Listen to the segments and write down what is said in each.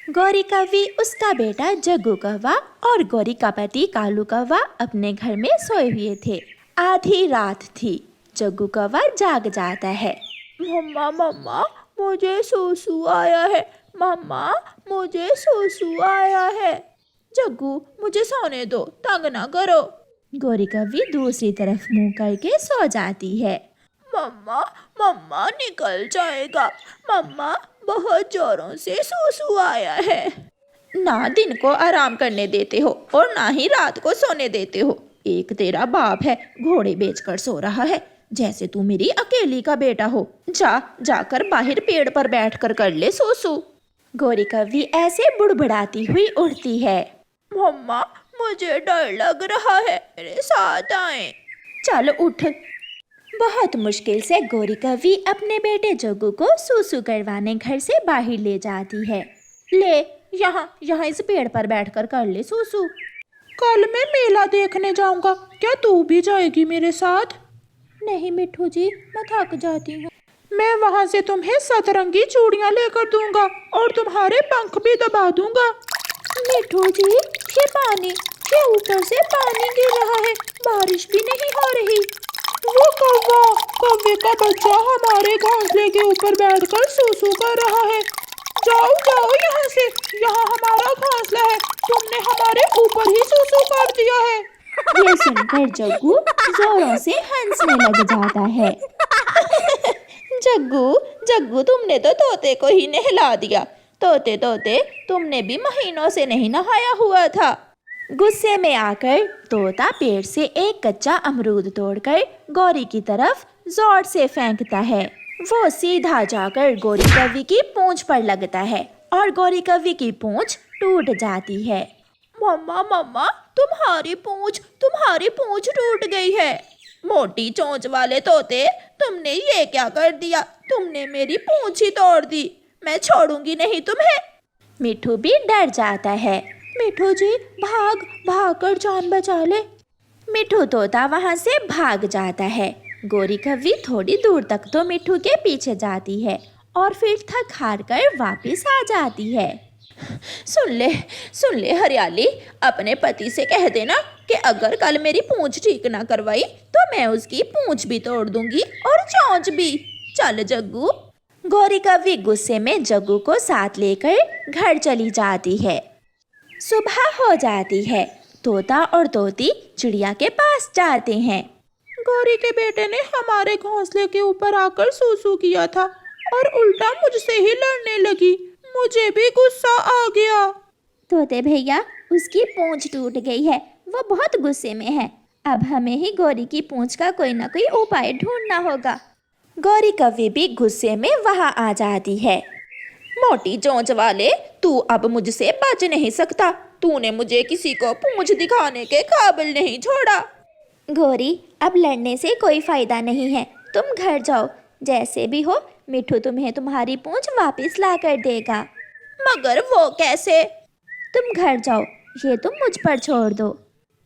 गौरी कौवी, उसका बेटा जग्गू कौवा और गौरी का पति कालू कौवा अपने घर में सोए हुए थे। आधी रात थी। जग्गू कौवा जाग जाता है। मम्मा मम्मा, मुझे सूसू आया है। मम्मा, मुझे सूसू आया है। जग्गू, मुझे सोने दो, तंग ना करो। गौरी कौवी दूसरी तरफ मुंह करके सो जाती है। मम्मा मम्मा, निकल जाएगा। मम्मा, बहुत जोरों से सूसू आया है। ना दिन को आराम करने देते हो और ना ही रात को सोने देते हो। एक तेरा बाप है, घोड़े बेचकर सो रहा है, जैसे तू मेरी अकेली का बेटा हो। जाकर बाहर पेड़ पर बैठकर कर ले सूसू। गौरी कौवी ऐसे बुड़बुड़ाती हुई उड़ती है। मम्मा, मुझे डर लग रहा है, मेरे साथ आए। चल उठ। बहुत मुश्किल से गौरी कौवी अपने बेटे जग्गू को सूसू करवाने घर से बाहर ले जाती है। ले, यहाँ इस पेड़ पर बैठकर कर ले सूसू। कल मैं मेला देखने जाऊंगा, क्या तू भी जाएगी मेरे साथ? नहीं मिठू जी, मैं थक जाती हूँ। मैं वहाँ से तुम्हें सतरंगी चूड़ियाँ लेकर दूंगा और तुम्हारे पंख भी दबा दूंगा। मिठू जी, ये पानी, ये ऊपर से पानी गिर रहा है, बारिश भी नहीं हो रही। वो कौवे का बच्चा हमारे घोंसले के ऊपर बैठकर सूसू कर रहा है। जाओ जाओ यहाँ से, यहाँ हमारा घोंसला है, तुमने हमारे ऊपर ही सूसू कर दिया है। ये सुनकर जग्गू जोरों से हंसने लग जाता है। जग्गू, तुमने तो तोते को ही नहला दिया। तोते तुमने भी महीनों से नहीं नहाया हुआ था। गुस्से में आकर तोता पेड़ से एक कच्चा अमरूद तोड़कर गौरी की तरफ जोर से फेंकता है। वो सीधा जाकर गौरी कौवी की पूंछ पर लगता है और गौरी कौवी की पूंछ टूट जाती है। मम्मा, तुम्हारी पूंछ टूट गई है। मोटी चोंच वाले तोते, तुमने ये क्या कर दिया? तुमने मेरी पूंछ ही तोड़ दी। मैं छोड़ूंगी नहीं तुम्हें। मिठू भी डर जाता है। मिठू जी, भाग कर जान बचा ले। मिठू तोता वहाँ से भाग जाता है। गौरी कौवी थोड़ी दूर तक तो मिठू के पीछे जाती है और फिर थक हार कर वापिस आ जाती है। सुन ले हरियाली, अपने पति से कह देना कि अगर कल मेरी पूंछ ठीक ना करवाई तो मैं उसकी पूंछ भी तोड़ दूंगी और चोंच भी। चल जग्गू। गौरी कौवी गुस्से में जग्गू को साथ लेकर घर चली जाती है। सुबह हो जाती है। तोता और तोती चिड़िया के पास जाते हैं। गौरी के बेटे ने हमारे घोंसले के ऊपर आकर सूसू किया था और उल्टा मुझसे ही लड़ने लगी। मुझे भी गुस्सा आ गया। तोते भैया, उसकी पूंछ टूट गई है, वो बहुत गुस्से में है। अब हमें ही गौरी की पूंछ का कोई ना कोई उपाय ढूंढना होगा। गौरी कौवी भी गुस्से में वहाँ आ जाती है। मोटी चोंच वाले, तू अब मुझसे बच नहीं सकता। तूने मुझे किसी को पूंछ दिखाने के काबिल नहीं छोड़ा। गौरी, अब लड़ने से कोई फायदा नहीं है, तुम घर जाओ। जैसे भी हो, मिठू तुम्हें तुम्हारी पूंछ वापस ला कर देगा। मगर वो कैसे? तुम घर जाओ, ये तुम मुझ पर छोड़ दो।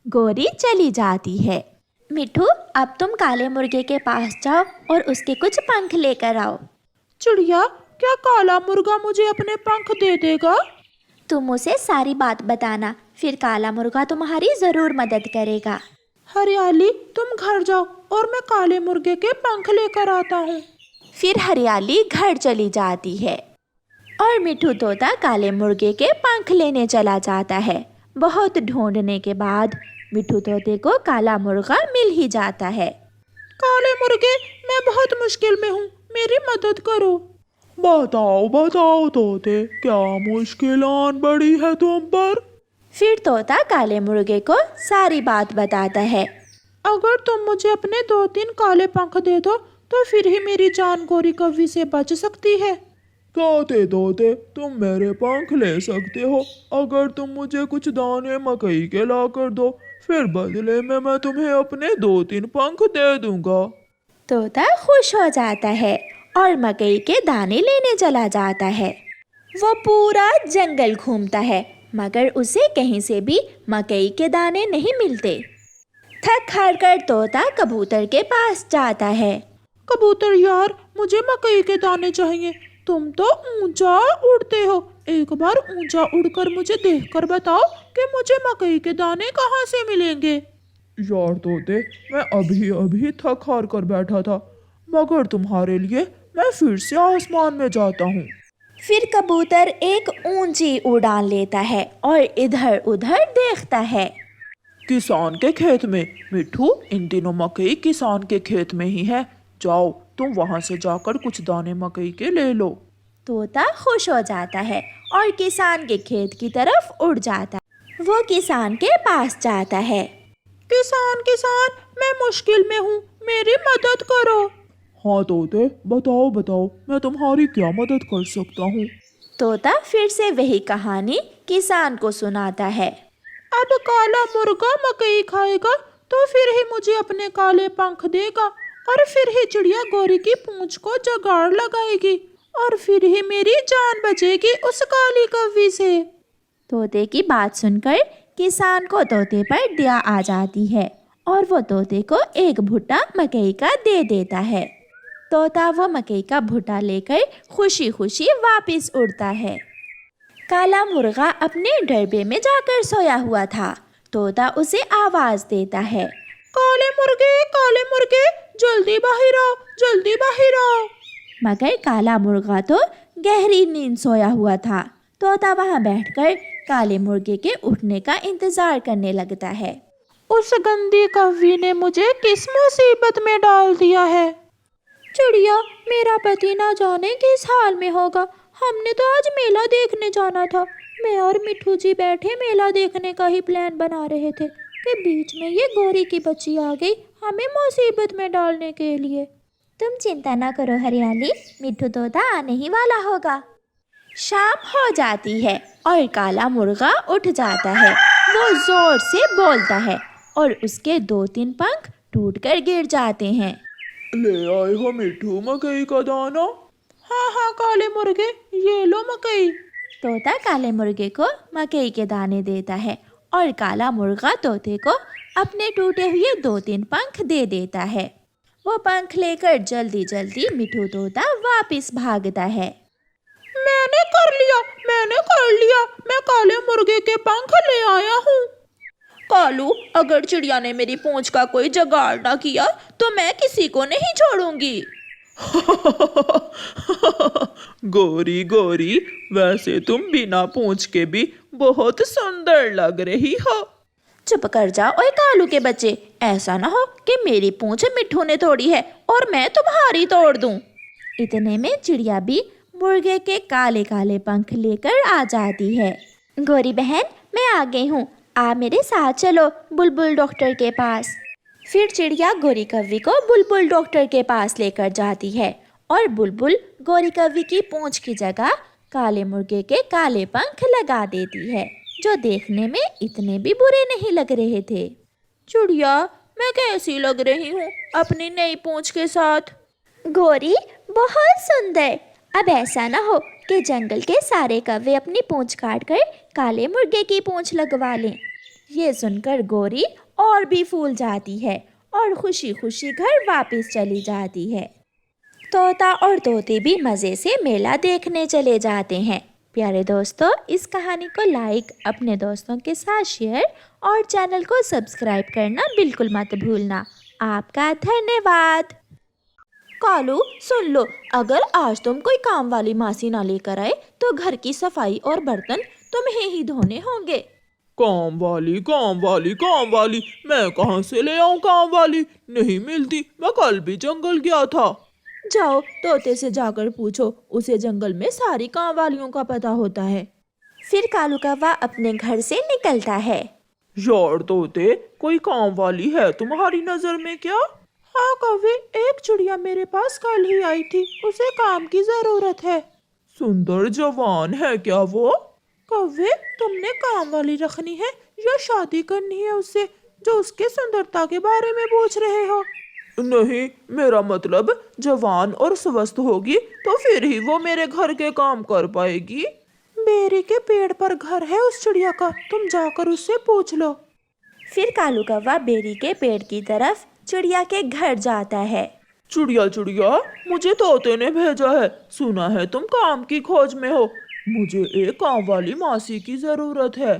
गौरी चली जाती है। मिठू, अब तुम काले मुर्गे के पास जाओ और उसके कुछ पंख लेकर आओ। चिड़िया, क्या काला मुर्गा मुझे अपने पंख दे देगा? तुम उसे सारी बात बताना, फिर काला मुर्गा तुम्हारी जरूर मदद करेगा। हरियाली, तुम घर जाओ और मैं काले मुर्गे के पंख लेकर आता हूँ। फिर हरियाली घर चली जाती है और मिठू तोता काले मुर्गे के पंख लेने चला जाता है। बहुत ढूंढने के बाद मिठू तोते को काला मुर्गा मिल ही जाता है। काले मुर्गे, मैं बहुत मुश्किल में हूँ, मेरी मदद करो। बताओ तोते, क्या मुश्किल आन पड़ी है तुम पर? फिर तोता काले मुर्गे को सारी बात बताता है। अगर तुम मुझे अपने 2-3 काले पंख दे दो तो फिर ही मेरी जान गौरी कौवी से बच सकती है। तोते, तुम मेरे पंख ले सकते हो अगर तुम मुझे कुछ दाने मकई के ला कर दो, फिर बदले में मैं तुम्हें अपने 2-3 पंख दे दूंगा। तोता खुश हो जाता है और मकई के दाने लेने चला जाता है। वो पूरा जंगल घूमता है मगर उसे कहीं से भी मकई के दाने नहीं मिलते। थक हार कर तोता कबूतर के पास जाता है। कबूतर यार, मुझे मकई के दाने चाहिए, तुम तो ऊंचा उड़ते हो। एक बार ऊंचा उड़कर मुझे देखकर बताओ कि मुझे मकई के दाने कहाँ से मिलेंगे। यार तोते, मैं अभी अभी थक हार कर बैठा था, मगर तुम्हारे लिए मैं फिर से आसमान में जाता हूँ। फिर कबूतर एक ऊंची उड़ान लेता है और इधर उधर देखता है। किसान के खेत में। मिट्ठू, इन दिनों मकई किसान के खेत में ही है। जाओ, तुम वहां से जाकर कुछ दाने मकई के ले लो। तोता खुश हो जाता है और किसान के खेत की तरफ उड़ जाता है। वो किसान के पास जाता है। किसान किसान, मैं मुश्किल में हूँ, मेरी मदद करो। हाँ तोते, बताओ बताओ, मैं तुम्हारी क्या मदद कर सकता हूँ। तोता फिर से वही कहानी किसान को सुनाता है। अब काला मुर्गा मकई खाएगा तो फिर ही मुझे अपने काले पंख देगा, और फिर ही चिड़िया गोरी की पूंछ को जगाड़ लगाएगी, और फिर ही मेरी जान बचेगी उस काली कौवी से। तोते की बात सुनकर किसान को तोते पर दया आ जाती है और वो तोते को एक भुट्टा मकई का दे देता है। तोता वो मकई का भुट्टा लेकर खुशी खुशी वापस उड़ता है। काला मुर्गा अपने डरबे में जाकर सोया हुआ था। तोता उसे आवाज देता है, काले मुर्गे, जल्दी बाहर आओ, जल्दी बाहर आओ। मगर काला मुर्गा तो गहरी नींद सोया हुआ था। तोता वहां बैठकर काले मुर्गे के उठने का इंतजार करने लगता है। उस गंदी कौवी ने मुझे किस मुसीबत में डाल दिया है। चिड़िया, मेरा पति ना जाने किस हाल में होगा। हमने तो आज मेला देखने जाना था। मैं और मिठू जी बैठे मेला देखने का ही प्लान बना रहे थे कि बीच में ये गोरी की बच्ची आ गई हमें मुसीबत में डालने के लिए। तुम चिंता ना करो हरियाली, मिठू तोता आने ही वाला होगा। शाम हो जाती है और काला मुर्गा उठ जाता है। वो जोर से बोलता है और उसके 2-3 पंख टूटकर गिर जाते हैं। ले आए हो मिट्ठू मकई का दाना। हाँ हाँ काले मुर्गे, ये लो मकई। तोता काले मुर्गे को मकई के दाने देता है और काला मुर्गा तोते को अपने टूटे हुए 2-3 पंख दे देता है। वो पंख लेकर जल्दी जल्दी मिठू तोता वापस भागता है। मैंने कर लिया, मैं काले मुर्गे के पंख ले आया हूँ। कालू, अगर चिड़िया ने मेरी पूंछ का कोई जुगाड़ ना किया तो मैं किसी को नहीं छोड़ूंगी। गोरी गोरी, वैसे तुम बिना पूंछ के भी बहुत सुंदर लग रही हो। चुप कर जाओ ओए कालू के बच्चे, ऐसा ना हो कि मेरी पूंछ मिठू ने तोड़ी है और मैं तुम्हारी तोड़ दूं। इतने में चिड़िया भी मुर्गे के काले काले पंख लेकर आ जाती है। गोरी बहन, मैं आ गई हूँ, आप मेरे साथ चलो बुलबुल डॉक्टर के पास। फिर चिड़िया गोरी कौवी को बुलबुल डॉक्टर के पास लेकर जाती है और बुलबुल गोरी कौवी की पूंछ की जगह काले मुर्गे के काले पंख लगा देती है, जो देखने में इतने भी बुरे नहीं लग रहे थे। चिड़िया, मैं कैसी लग रही हूँ अपनी नई पूंछ के साथ? गोरी, बहुत सुंदर। अब ऐसा ना हो कि जंगल के सारे कौवे अपनी पूंछ काट कर काले मुर्गे की पूंछ लगवा लें। ये सुनकर गोरी और भी फूल जाती है और खुशी खुशी घर वापस चली जाती है। तोता और तोते भी मज़े से मेला देखने चले जाते हैं। प्यारे दोस्तों, इस कहानी को लाइक, अपने दोस्तों के साथ शेयर और चैनल को सब्सक्राइब करना बिल्कुल मत भूलना। आपका धन्यवाद। कालू, सुन लो, अगर आज तुम कोई काम वाली मासी ना लेकर आए तो घर की सफाई और बर्तन तुम्हें ही धोने होंगे। काम वाली, मैं कहाँ से ले आऊँ काम वाली? नहीं मिलती, मैं कल भी जंगल गया था। जाओ तोते से जाकर पूछो, उसे जंगल में सारी काम वालियों का पता होता है। फिर कालू कौवा अपने घर से निकलता है। यार तोते, कोई काम वाली है तुम्हारी नजर में क्या? हाँ कौवे, एक चिड़िया मेरे पास कल ही आई थी, उसे काम की जरूरत है। सुंदर जवान है क्या वो? कौवे, तुमने काम वाली रखनी है या शादी करनी है उससे, जो उसके सुंदरता के बारे में पूछ रहे हो? नहीं, मेरा मतलब जवान और स्वस्थ होगी तो फिर ही वो मेरे घर के काम कर पाएगी। बेरी के पेड़ पर घर है उस चिड़िया का, तुम जाकर उससे पूछ लो। फिर कालू कौवा बेरी के पेड़ की तरफ चिड़िया के घर जाता है। चिड़िया चिड़िया, मुझे तोते ने भेजा है। सुना है तुम काम की खोज में हो। मुझे एक काम वाली मासी की जरूरत है।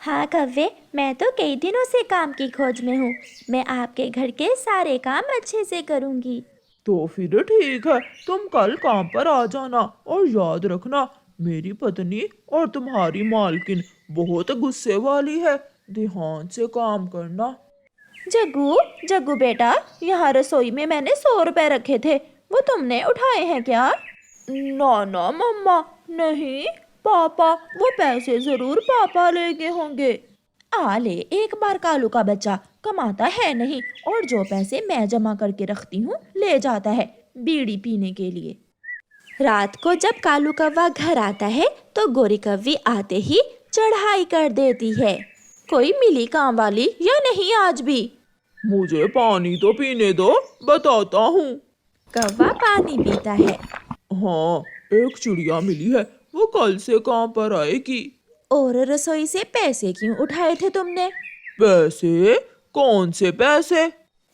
हाँ कव्वे, मैं तो कई दिनों से काम की खोज में हूँ। मैं आपके घर के सारे काम अच्छे से करूँगी। तो फिर ठीक है, तुम कल काम पर आ जाना। और याद रखना, मेरी पत्नी और तुम्हारी मालकिन बहुत गुस्से वाली है। ध्यान से काम करना। जग्गू, जग्गू बेटा, यहाँ रसोई में मैंने 100 रुपए रखे थे, वो तुमने उठाए हैं क्या? ना ना मम्मा, नहीं। पापा, वो पैसे जरूर पापा ले गए होंगे। आ ले, एक बार कालू का बच्चा कमाता है नहीं और जो पैसे मैं जमा करके रखती हूँ ले जाता है बीड़ी पीने के लिए। रात को जब कालू कौवा घर आता है तो गोरी कौवी आते ही चढ़ाई कर देती है। कोई मिली काम वाली या नहीं आज भी? मुझे पानी तो पीने दो, बताता हूँ। कौवा पानी पीता है। हाँ, एक चिड़िया मिली है, वो कल से काम पर आएगी। और रसोई से पैसे क्यों उठाए थे तुमने? पैसे? कौन से पैसे?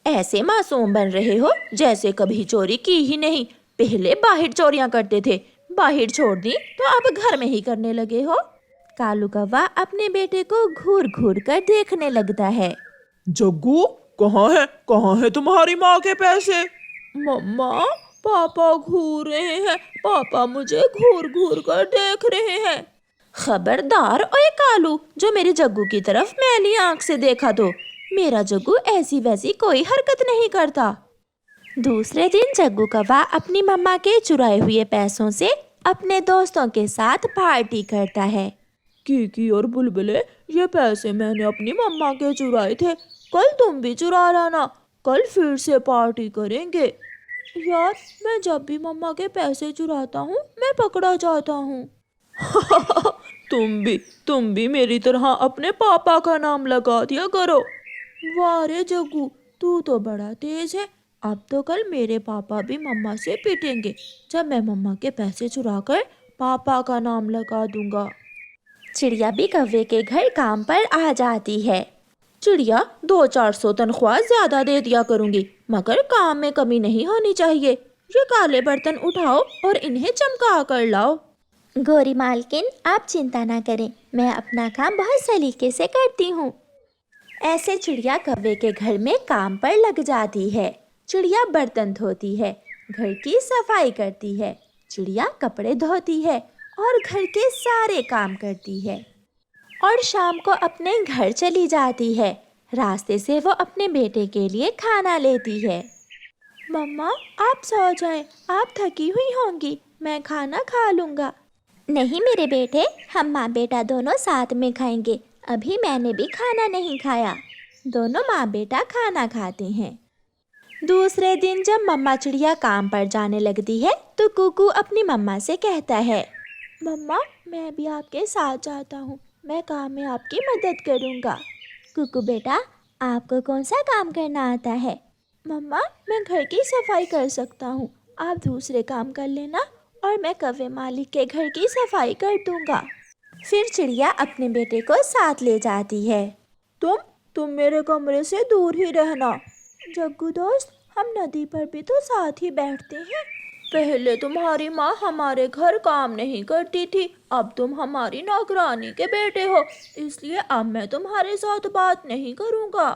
ऐसे मासूम बन रहे हो जैसे कभी चोरी की ही नहीं। पहले बाहर चोरियां करते थे, बाहर छोड़ दी तो अब घर में ही करने लगे हो। कालू कौवा अपने बेटे को घूर घूर कर देखने लगता है। जग्गू, कहाँ है तुम्हारी माँ के पैसे? मम्मा, पापा घूर रहे हैं। पापा मुझे घूर घूर कर देख रहे हैं। खबरदार ओए कालू, जो मेरे जग्गू की तरफ मैली आंख से देखा तो। मेरा जग्गू ऐसी वैसी कोई हरकत नहीं करता। दूसरे दिन जग्गू कौवा अपनी मम्मा के चुराए हुए पैसों से अपने दोस्तों के साथ पार्टी करता है। कीकी और बुलबुले, ये पैसे मैंने अपनी मम्मा के चुराए थे। कल तुम भी चुरा लाना, कल फिर से पार्टी करेंगे। यार, मैं जब भी मम्मा के पैसे चुराता हूँ मैं पकड़ा जाता हूँ। तुम भी मेरी तरह अपने पापा का नाम लगा दिया करो। वाह रे जग्गू, तू तो बड़ा तेज है। अब तो कल मेरे पापा भी मम्मा से पिटेंगे जब मैं मम्मा के पैसे चुराकर पापा का नाम लगा दूंगा। चिड़िया भी कौवे के घर काम पर आ जाती है। चिड़िया, 200-400 तनख्वाह ज्यादा दे दिया करूंगी, मगर काम में कमी नहीं होनी चाहिए। ये काले बर्तन उठाओ और इन्हें चमका कर लाओ। गोरी मालकिन, आप चिंता ना करें, मैं अपना काम बहुत सलीके से करती हूँ। ऐसे चिड़िया कौवे के घर में काम पर लग जाती है। चिड़िया बर्तन धोती है, घर की सफाई करती है। चिड़िया कपड़े धोती है और घर के सारे काम करती है और शाम को अपने घर चली जाती है। रास्ते से वो अपने बेटे के लिए खाना लेती है। मम्मा, आप सो जाएं, आप थकी हुई होंगी, मैं खाना खा लूँगा। नहीं मेरे बेटे, हम माँ बेटा दोनों साथ में खाएंगे। अभी मैंने भी खाना नहीं खाया। दोनों माँ बेटा खाना खाते हैं। दूसरे दिन जब मम्मा चिड़िया काम पर जाने लगती है तो कुकू अपनी मम्मा से कहता है, मम्मा, मैं भी आपके साथ जाता हूँ, मैं काम में आपकी मदद करूँगा। कुकू बेटा, आपको कौन सा काम करना आता है? मम्मा, मैं घर की सफाई कर सकता हूँ, आप दूसरे काम कर लेना और मैं कौवे मालिक के घर की सफाई कर दूँगा। फिर चिड़िया अपने बेटे को साथ ले जाती है। तुम मेरे कमरे से दूर ही रहना। जग्गू दोस्त, हम नदी पर भी तो साथ ही बैठते हैं। पहले तुम्हारी माँ हमारे घर काम नहीं करती थी, अब तुम हमारी नौकरानी के बेटे हो, इसलिए अब मैं तुम्हारे साथ बात नहीं करूँगा।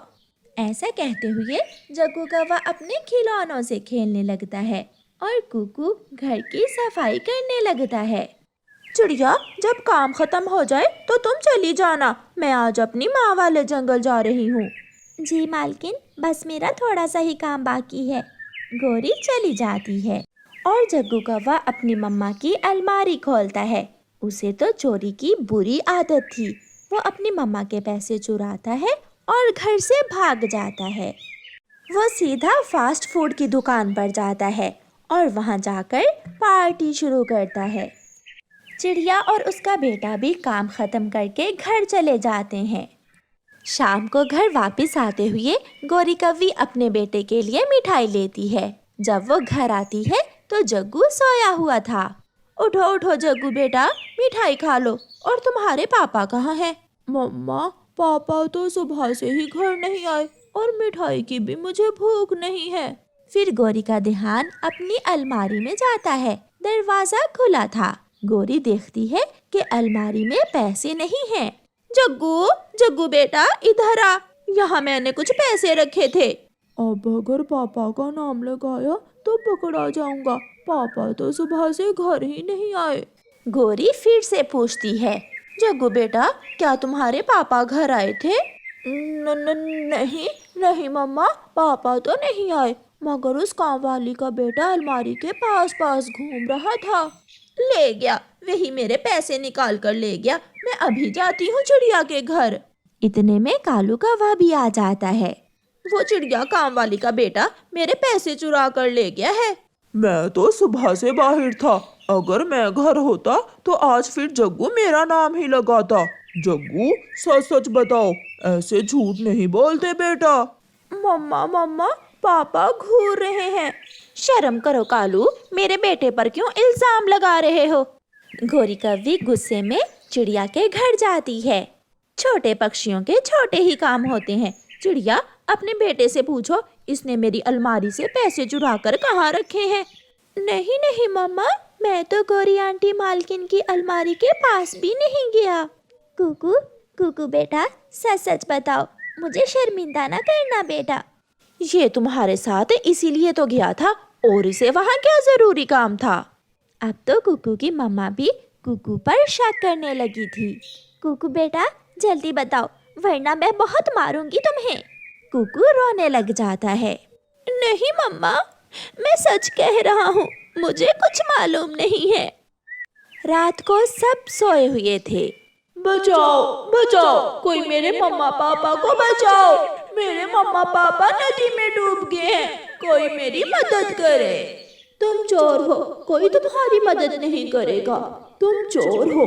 ऐसा कहते हुए जग्गू कौवा अपने खिलौनों से खेलने लगता है और कुकू घर की सफाई करने लगता है। चिड़िया, जब काम खत्म हो जाए तो तुम चली जाना, मैं आज अपनी माँ वाले जंगल जा रही हूँ। जी मालकिन, बस मेरा थोड़ा सा ही काम बाकी है। गोरी चली जाती है और जग्गू कौवा अपनी मम्मा की अलमारी खोलता है। उसे तो चोरी की बुरी आदत थी। वो अपनी मम्मा के पैसे चुराता है और घर से भाग जाता है। वो सीधा फास्ट फूड की दुकान पर जाता है और वहाँ जाकर पार्टी शुरू करता है। चिड़िया और उसका बेटा भी काम खत्म करके घर चले जाते हैं। शाम को घर वापस आते हुए गोरी कौवी अपने बेटे के लिए मिठाई लेती है। जब वो घर आती है तो जग्गू सोया हुआ था। उठो उठो जग्गू बेटा, मिठाई खा लो। और तुम्हारे पापा कहाँ हैं? मम्मा, पापा तो सुबह से ही घर नहीं आए और मिठाई की भी मुझे भूख नहीं है। फिर गोरी का ध्यान अपनी अलमारी में जाता है। दरवाजा खुला था। गोरी देखती है कि अलमारी में पैसे नहीं हैं। जग्गू, जग्गू बेटा इधर आ, यहाँ मैंने कुछ पैसे रखे थे। अब अगर पापा का नाम लगाया तो पकड़ा जाऊंगा। पापा तो सुबह से घर ही नहीं आए। गोरी फिर से पूछती है, जग्गू बेटा, क्या तुम्हारे पापा घर आए थे? नहीं नहीं मम्मा, पापा तो नहीं आए, मगर उस काम वाली का बेटा अलमारी के पास पास घूम रहा था। ले गया, वही मेरे पैसे निकाल कर ले गया। मैं अभी जाती हूँ चिड़िया के घर। इतने में कालू कौवा भी आ जाता है। वो चिड़िया काम वाली का बेटा मेरे पैसे चुरा कर ले गया है। मैं तो सुबह से बाहर था, अगर मैं घर होता तो आज फिर जग्गू मेरा नाम ही लगाता। जग्गू सच सच बताओ, ऐसे झूठ नहीं बोलते बेटा। मम्मा मम्मा, पापा घूर रहे हैं। शर्म करो कालू, मेरे बेटे पर क्यों इल्जाम लगा रहे हो? गोरी कौवी गुस्से में चिड़िया के घर जाती है। छोटे पक्षियों के छोटे ही काम होते हैं। चिड़िया, अपने बेटे से पूछो, इसने मेरी अलमारी से पैसे चुरा कर कहाँ रखे हैं? नहीं नहीं मम्मा, मैं तो गोरी आंटी मालकिन की अलमारी के पास भी नहीं गया। कुकू कुकू बेटा, सच सच बताओ, मुझे शर्मिंदा ना करना बेटा। ये तुम्हारे साथ इसीलिए तो गया था, और इसे वहाँ क्या जरूरी काम था? अब तो कुकू की मम्मा भी कुकू पर शक करने लगी थी। कुकू बेटा जल्दी बताओ, वरना मैं बहुत मारूंगी तुम्हें। कुकू रोने लग जाता है। नहीं मम्मा, मैं सच कह रहा हूँ, मुझे कुछ मालूम नहीं है। रात को सब सोए हुए थे। बचाओ बचाओ, कोई मेरे मम्मा पापा को बचाओ। मेरे मम्मा पापा नदी में डूब गए हैं, कोई मेरी मदद करे। तुम चोर हो, कोई तुम्हारी मदद नहीं करेगा। तुम चोर हो,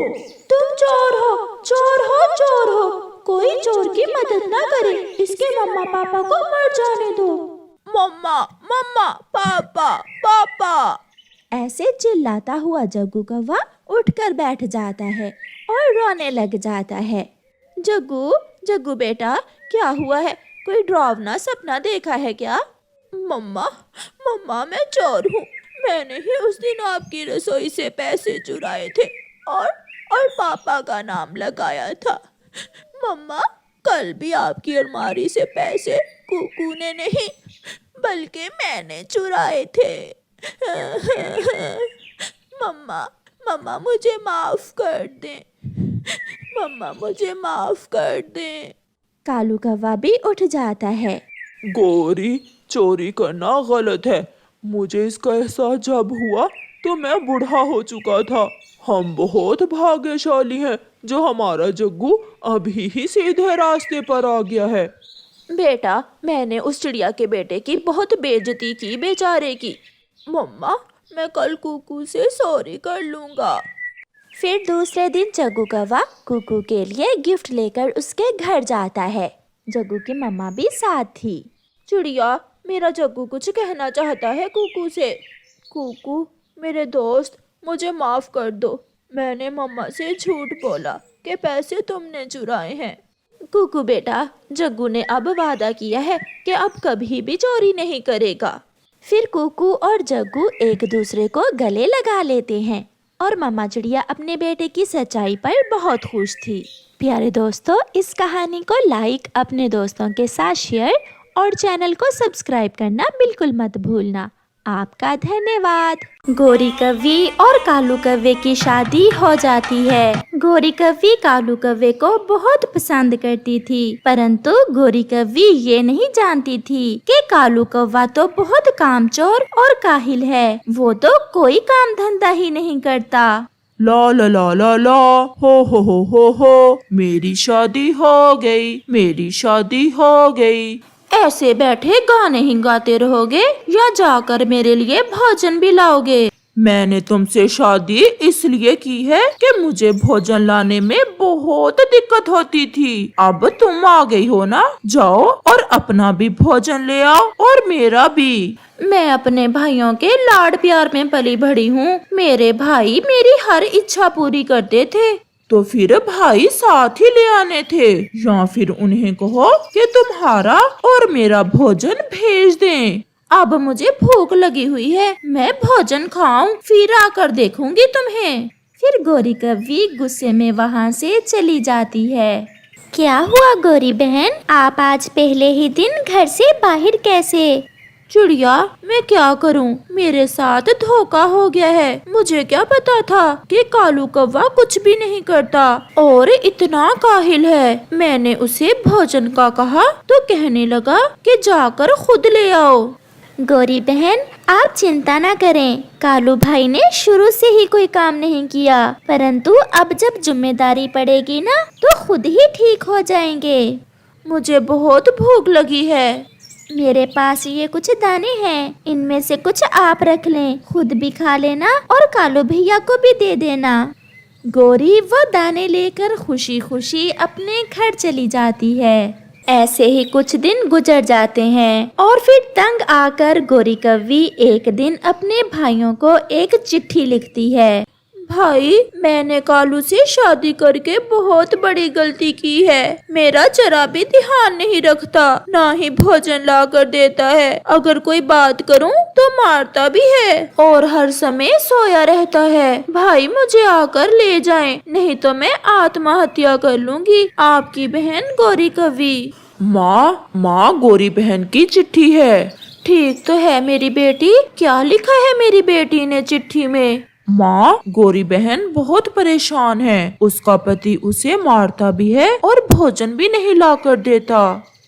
तुम चोर हो, चोर हो, चोर हो। कोई चोर की मदद ना करे, इसके मम्मा पापा को मर जाने दो। मम्मा मम्मा, पापा पापा। ऐसे चिल्लाता हुआ जग्गू कौवा उठकर बैठ जाता है और रोने लग जाता है। जग्गू जग्गू बेटा, क्या हुआ है? कोई डरावना सपना देखा है क्या? मम्मा मम्मा, मैं चोर हूँ। मैंने ही उस दिन आपकी रसोई से पैसे चुराए थे और पापा का नाम लगाया था। मम्मा, कल भी आपकी अलमारी से पैसे कुकू ने नहीं बल्कि मैंने चुराए थे। मम्मा मम्मा, मुझे माफ कर दें। मम्मा, मुझे माफ कर दें। कालू कौवा भी उठ जाता है। गोरी, चोरी करना गलत है। मुझे इसका एहसास जब हुआ तो मैं बूढ़ा हो चुका था। हम बहुत भाग्यशाली हैं जो हमारा जग्गू अभी ही सीधे रास्ते पर आ गया है। बेटा, मैंने उस चिड़िया के बेटे की बहुत बेइज्जती की बेचारे की। मम्मा, मैं कल कुकू से सॉरी कर लूँगा। फिर दूसरे दिन जग्गू कौवा कुकू के लिए गिफ्ट लेकर उसके घर जाता है। जग्गू की मम्मा भी साथ थी। चिड़िया, मेरा जग्गू कुछ कहना चाहता है कुकू से। कुकू मेरे दोस्त, मुझे माफ कर दो। मैंने मम्मा से झूठ बोला कि पैसे तुमने चुराए हैं। कुकू बेटा, जग्गू ने अब वादा किया है कि अब कभी भी चोरी नहीं करेगा। फिर कुकू और जग्गू एक दूसरे को गले लगा लेते हैं और मम्मा चिड़िया अपने बेटे की सच्चाई पर बहुत खुश थी। प्यारे दोस्तों, इस कहानी को लाइक, अपने दोस्तों के साथ शेयर और चैनल को सब्सक्राइब करना बिल्कुल मत भूलना। आपका धन्यवाद। गोरी कौवी और कालू कौवे की शादी हो जाती है। गोरी कौवी कालू कौवे को बहुत पसंद करती थी, परंतु गोरी कौवी ये नहीं जानती थी कि कालू कौवा तो बहुत कामचोर और काहिल है। वो तो कोई काम धंधा ही नहीं करता। ला ला ला ला ला, हो, मेरी शादी हो गई, मेरी शादी हो गई। ऐसे बैठे गाने ही गाते रहोगे या जाकर मेरे लिए भोजन भी लाओगे? मैंने तुमसे शादी इसलिए की है कि मुझे भोजन लाने में बहुत दिक्कत होती थी। अब तुम आ गई हो ना, जाओ और अपना भी भोजन ले आओ और मेरा भी। मैं अपने भाइयों के लाड प्यार में पली बढ़ी हूँ। मेरे भाई मेरी हर इच्छा पूरी करते थे। तो फिर भाई साथ ही ले आने थे, या फिर उन्हें कहो कि तुम्हारा और मेरा भोजन भेज दें। अब मुझे भूख लगी हुई है, मैं भोजन खाऊं, फिर आकर देखूंगी तुम्हें। फिर गौरी कव्वी गुस्से में वहाँ से चली जाती है। क्या हुआ गौरी बहन, आप आज पहले ही दिन घर से बाहर कैसे? चिड़िया, मैं क्या करूं, मेरे साथ धोखा हो गया है। मुझे क्या पता था कि कालू कौवा कुछ भी नहीं करता और इतना काहिल है। मैंने उसे भोजन का कहा तो कहने लगा कि जाकर खुद ले आओ। गौरी बहन, आप चिंता न करें, कालू भाई ने शुरू से ही कोई काम नहीं किया, परंतु अब जब जिम्मेदारी पड़ेगी ना तो खुद ही ठीक हो जाएंगे। मुझे बहुत भूख लगी है। मेरे पास ये कुछ दाने हैं, इनमें से कुछ आप रख लें, खुद भी खा लेना और कालू भैया को भी दे देना। गौरी वो दाने लेकर खुशी खुशी अपने घर चली जाती है। ऐसे ही कुछ दिन गुजर जाते हैं और फिर तंग आकर गौरी कव्वी एक दिन अपने भाइयों को एक चिट्ठी लिखती है। भाई, मैंने कालू से शादी करके बहुत बड़ी गलती की है। मेरा जरा भी ध्यान नहीं रखता, ना ही भोजन ला कर देता है। अगर कोई बात करूं तो मारता भी है और हर समय सोया रहता है। भाई, मुझे आकर ले जाएं, नहीं तो मैं आत्महत्या कर लूंगी। आपकी बहन गौरी कव्वी। माँ गौरी बहन की चिट्ठी है। ठीक तो है मेरी बेटी, क्या लिखा है मेरी बेटी ने चिट्ठी में? माँ, गौरी बहन बहुत परेशान है। उसका पति उसे मारता भी है और भोजन भी नहीं ला कर देता।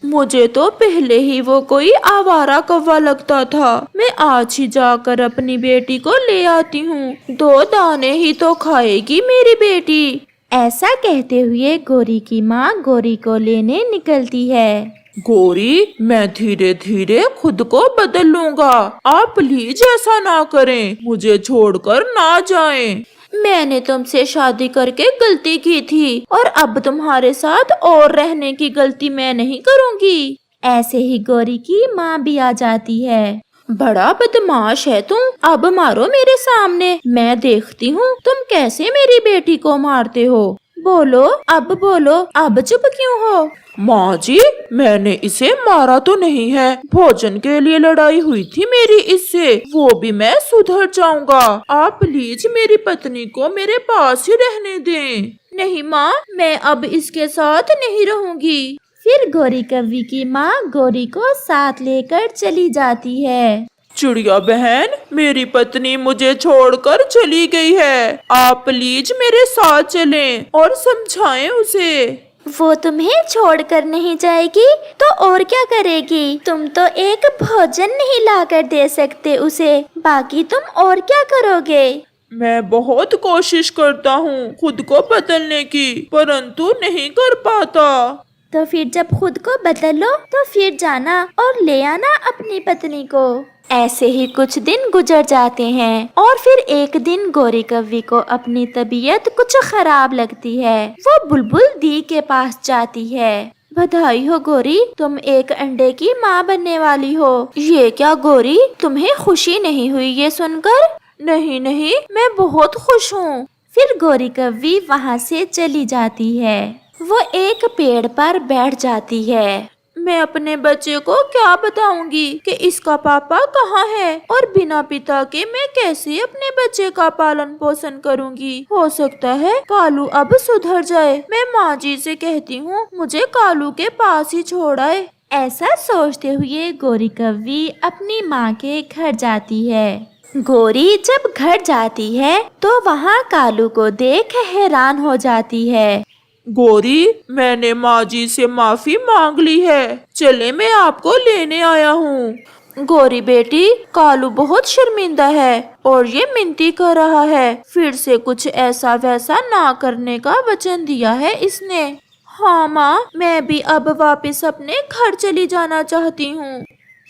मुझे तो पहले ही वो कोई आवारा कौवा लगता था। मैं आज ही जाकर अपनी बेटी को ले आती हूँ, 2 दाने ही तो खाएगी मेरी बेटी। ऐसा कहते हुए गौरी की माँ गौरी को लेने निकलती है। गौरी, मैं धीरे धीरे खुद को बदल लूंगा। आप प्लीज ऐसा ना करें, मुझे छोड़कर ना जाएं। मैंने तुमसे शादी करके गलती की थी और अब तुम्हारे साथ और रहने की गलती मैं नहीं करूँगी। ऐसे ही गौरी की माँ भी आ जाती है। बड़ा बदमाश है तुम, अब मारो मेरे सामने, मैं देखती हूँ तुम कैसे मेरी बेटी को मारते हो। बोलो, अब बोलो, अब चुप क्यों हो? माँ जी, मैंने इसे मारा तो नहीं है। भोजन के लिए लड़ाई हुई थी मेरी इससे, वो भी मैं सुधर जाऊंगा। आप प्लीज मेरी पत्नी को मेरे पास ही रहने दें। नहीं माँ, मैं अब इसके साथ नहीं रहूंगी। फिर गौरी कव्वी की माँ गौरी को साथ लेकर चली जाती है। चिड़िया बहन, मेरी पत्नी मुझे छोड़कर चली गई है। आप प्लीज मेरे साथ चलें और समझाएं उसे। वो तुम्हें छोड़कर नहीं जाएगी तो और क्या करेगी? तुम तो एक भोजन नहीं लाकर दे सकते उसे, बाकी तुम और क्या करोगे? मैं बहुत कोशिश करता हूँ खुद को बदलने की, परंतु नहीं कर पाता। तो फिर जब खुद को बदलो तो फिर जाना और ले आना अपनी पत्नी को। ऐसे ही कुछ दिन गुजर जाते हैं और फिर एक दिन गौरी कव्वी को अपनी तबीयत कुछ खराब लगती है। वो बुलबुल दी के पास जाती है। बधाई हो गौरी, तुम एक अंडे की माँ बनने वाली हो। ये क्या गौरी, तुम्हें खुशी नहीं हुई ये सुनकर? नहीं नहीं, मैं बहुत खुश हूँ। फिर गौरी कव्वी वहाँ से चली जाती है। वो एक पेड़ पर बैठ जाती है। मैं अपने बच्चे को क्या बताऊंगी कि इसका पापा कहाँ है और बिना पिता के मैं कैसे अपने बच्चे का पालन पोषण करूंगी। हो सकता है कालू अब सुधर जाए। मैं माँ जी से कहती हूँ मुझे कालू के पास ही छोड़ आए। ऐसा सोचते हुए गौरी कव्वी अपनी माँ के घर जाती है। गौरी जब घर जाती है तो वहाँ कालू को देख हैरान हो जाती है। गौरी, मैंने माँ जी से माफी मांग ली है, चले मैं आपको लेने आया हूँ। गौरी बेटी, कालू बहुत शर्मिंदा है और ये मिनती कर रहा है। फिर से कुछ ऐसा वैसा ना करने का वचन दिया है इसने। हाँ माँ, मैं भी अब वापस अपने घर चली जाना चाहती हूँ।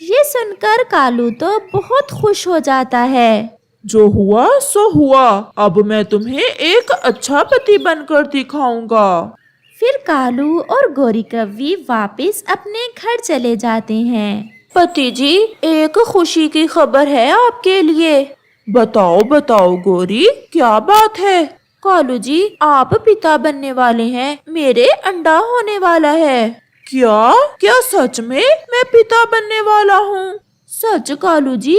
ये सुनकर कालू तो बहुत खुश हो जाता है। जो हुआ सो हुआ, अब मैं तुम्हें एक अच्छा पति बनकर दिखाऊंगा। फिर कालू और गौरी कव्वी वापस अपने घर चले जाते हैं। पति जी, एक खुशी की खबर है आपके लिए। बताओ बताओ गौरी, क्या बात है? कालू जी, आप पिता बनने वाले हैं, मेरे अंडा होने वाला है। क्या क्या सच में मैं पिता बनने वाला हूँ? सच कालू जी?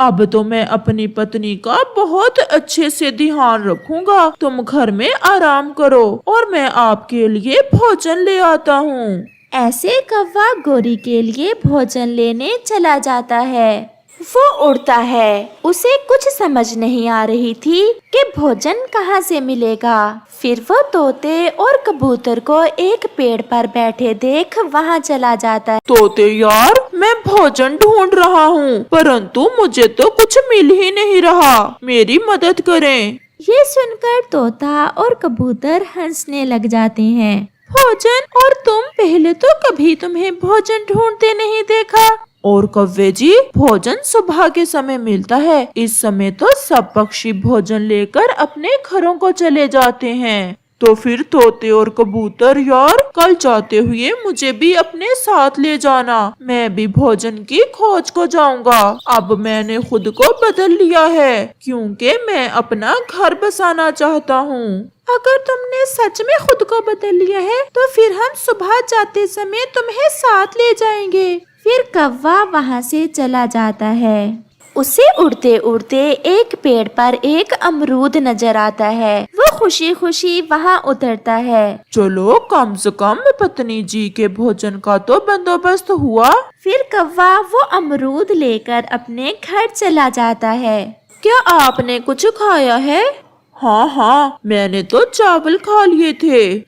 अब तो मैं अपनी पत्नी का बहुत अच्छे से ध्यान रखूंगा। तुम घर में आराम करो और मैं आपके लिए भोजन ले आता हूँ। ऐसे कौवा गोरी के लिए भोजन लेने चला जाता है। वो उड़ता है। उसे कुछ समझ नहीं आ रही थी कि भोजन कहाँ से मिलेगा। फिर वो तोते और कबूतर को एक पेड़ पर बैठे देख वहाँ चला जाता है। तोते यार, मैं भोजन ढूंढ रहा हूँ, परंतु मुझे तो कुछ मिल ही नहीं रहा। मेरी मदद करें। ये सुनकर तोता और कबूतर हंसने लग जाते हैं। भोजन? और तुम? पहले तो कभी तुम्हें भोजन ढूंढते नहीं देखा। और कौवे जी, भोजन सुबह के समय मिलता है। इस समय तो सब पक्षी भोजन लेकर अपने घरों को चले जाते हैं। तो फिर तोते और कबूतर यार, कल जाते हुए मुझे भी अपने साथ ले जाना। मैं भी भोजन की खोज को जाऊंगा। अब मैंने खुद को बदल लिया है, क्योंकि मैं अपना घर बसाना चाहता हूँ। अगर तुमने सच में खुद को बदल लिया है तो फिर हम सुबह जाते समय तुम्हें साथ ले जाएंगे। फिर कौवा वहाँ से चला जाता है। उसे उड़ते उड़ते एक पेड़ पर एक अमरूद नजर आता है। वो खुशी खुशी वहाँ उतरता है। चलो, कम से कम पत्नी जी के भोजन का तो बंदोबस्त हुआ। फिर कौवा वो अमरूद लेकर अपने घर चला जाता है। क्या आपने कुछ खाया है? हाँ हाँ, मैंने तो चावल खा लिए थे।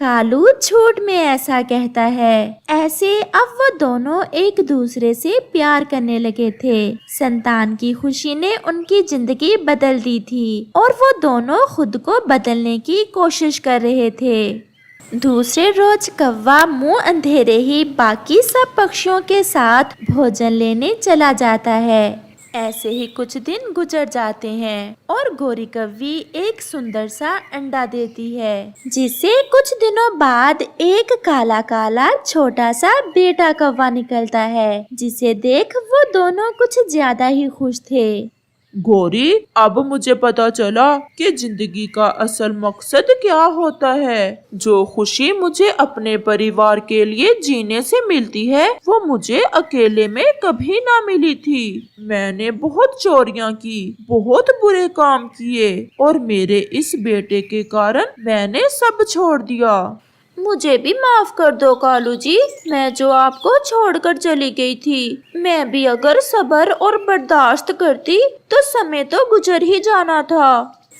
कालू झूठ में ऐसा कहता है। ऐसे अब वो दोनों एक दूसरे से प्यार करने लगे थे। संतान की खुशी ने उनकी जिंदगी बदल दी थी और वो दोनों खुद को बदलने की कोशिश कर रहे थे। दूसरे रोज कौवा मुंह अंधेरे ही बाकी सब पक्षियों के साथ भोजन लेने चला जाता है। ऐसे ही कुछ दिन गुजर जाते हैं और गोरी कौवी एक सुंदर सा अंडा देती है, जिससे कुछ दिनों बाद एक काला काला छोटा सा बेटा कौवा निकलता है, जिसे देख वो दोनों कुछ ज्यादा ही खुश थे। गौरी, अब मुझे पता चला कि जिंदगी का असल मकसद क्या होता है। जो खुशी मुझे अपने परिवार के लिए जीने से मिलती है, वो मुझे अकेले में कभी ना मिली थी। मैंने बहुत चोरियां की, बहुत बुरे काम किए और मेरे इस बेटे के कारण मैंने सब छोड़ दिया। मुझे भी माफ कर दो कालू जी, मैं जो आपको छोड़कर चली गई थी। मैं भी अगर सब्र और बर्दाश्त करती तो समय तो गुजर ही जाना था।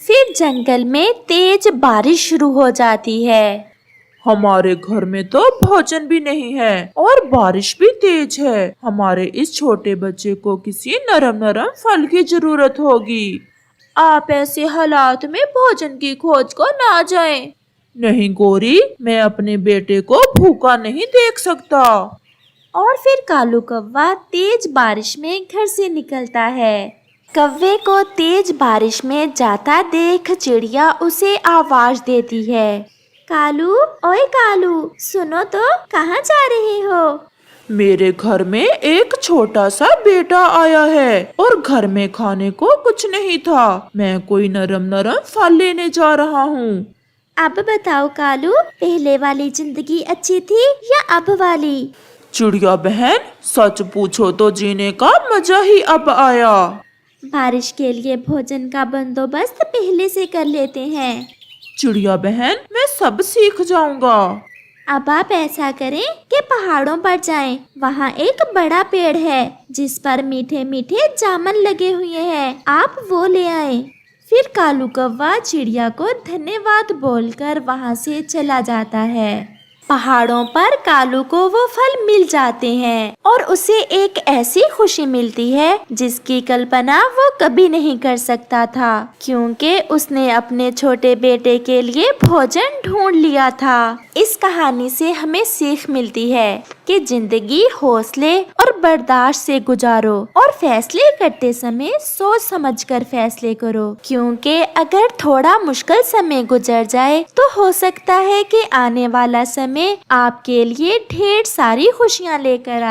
फिर जंगल में तेज बारिश शुरू हो जाती है। हमारे घर में तो भोजन भी नहीं है और बारिश भी तेज है। हमारे इस छोटे बच्चे को किसी नरम नरम फल की जरूरत होगी। आप ऐसे हालात में भोजन की खोज को ना जाएं। नहीं गौरी, मैं अपने बेटे को भूखा नहीं देख सकता। और फिर कालू कौवा तेज बारिश में घर से निकलता है। कौवे को तेज बारिश में जाता देख चिड़िया उसे आवाज देती है। कालू, ओए कालू, सुनो तो, कहाँ जा रहे हो? मेरे घर में एक छोटा सा बेटा आया है और घर में खाने को कुछ नहीं था। मैं कोई नरम नरम फल लेने जा रहा हूँ। अब बताओ कालू, पहले वाली जिंदगी अच्छी थी या अब वाली? चिड़िया बहन, सच पूछो तो जीने का मजा ही अब आया। बारिश के लिए भोजन का बंदोबस्त पहले से कर लेते हैं। चिड़िया बहन, मैं सब सीख जाऊंगा। अब आप ऐसा करें कि पहाड़ों पर जाएं। वहाँ एक बड़ा पेड़ है जिस पर मीठे मीठे जामुन लगे हुए हैं। आप वो ले आए। फिर कालू कौवा चिड़िया को धन्यवाद बोलकर वहाँ से चला जाता है। पहाड़ों पर कालू को वो फल मिल जाते हैं और उसे एक ऐसी खुशी मिलती है जिसकी कल्पना वो कभी नहीं कर सकता था, क्योंकि उसने अपने छोटे बेटे के लिए भोजन ढूंढ लिया था। इस कहानी से हमें सीख मिलती है कि जिंदगी हौसले और बर्दाश्त से गुजारो और फैसले करते समय सोच समझकर फैसले करो, क्योंकि अगर थोड़ा मुश्किल समय गुजर जाए तो हो सकता है कि आने वाला समय आपके लिए ढेर सारी खुशियां लेकर आए।